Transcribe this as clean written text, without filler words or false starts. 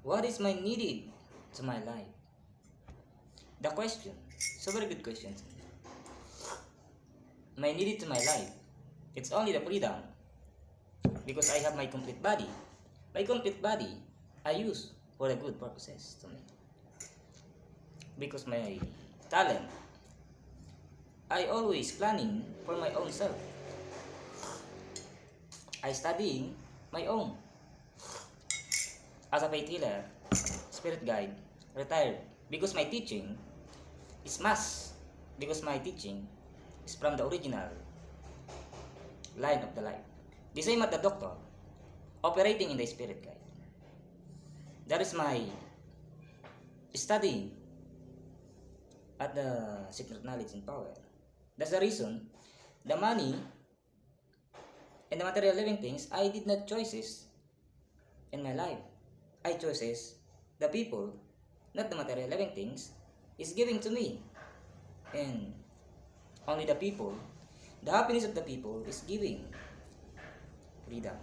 What is my needed to my life? The question, so very good question. My needed to my life, it's only the freedom, because I have my complete body. My complete body, I use for the good purposes to me. Because my talent, I always planning for my own self. I studying my own. As a faith healer, spirit guide, retired, because my teaching is mass, because my teaching is from the original line of the life. The same as the doctor, operating in the spirit guide. That is my studying at the secret knowledge and power. That's the reason the money and the material living things, I did not choices in my life. I chooses the people, not the material living things, is giving to me. And only the people, the happiness of the people is giving freedom.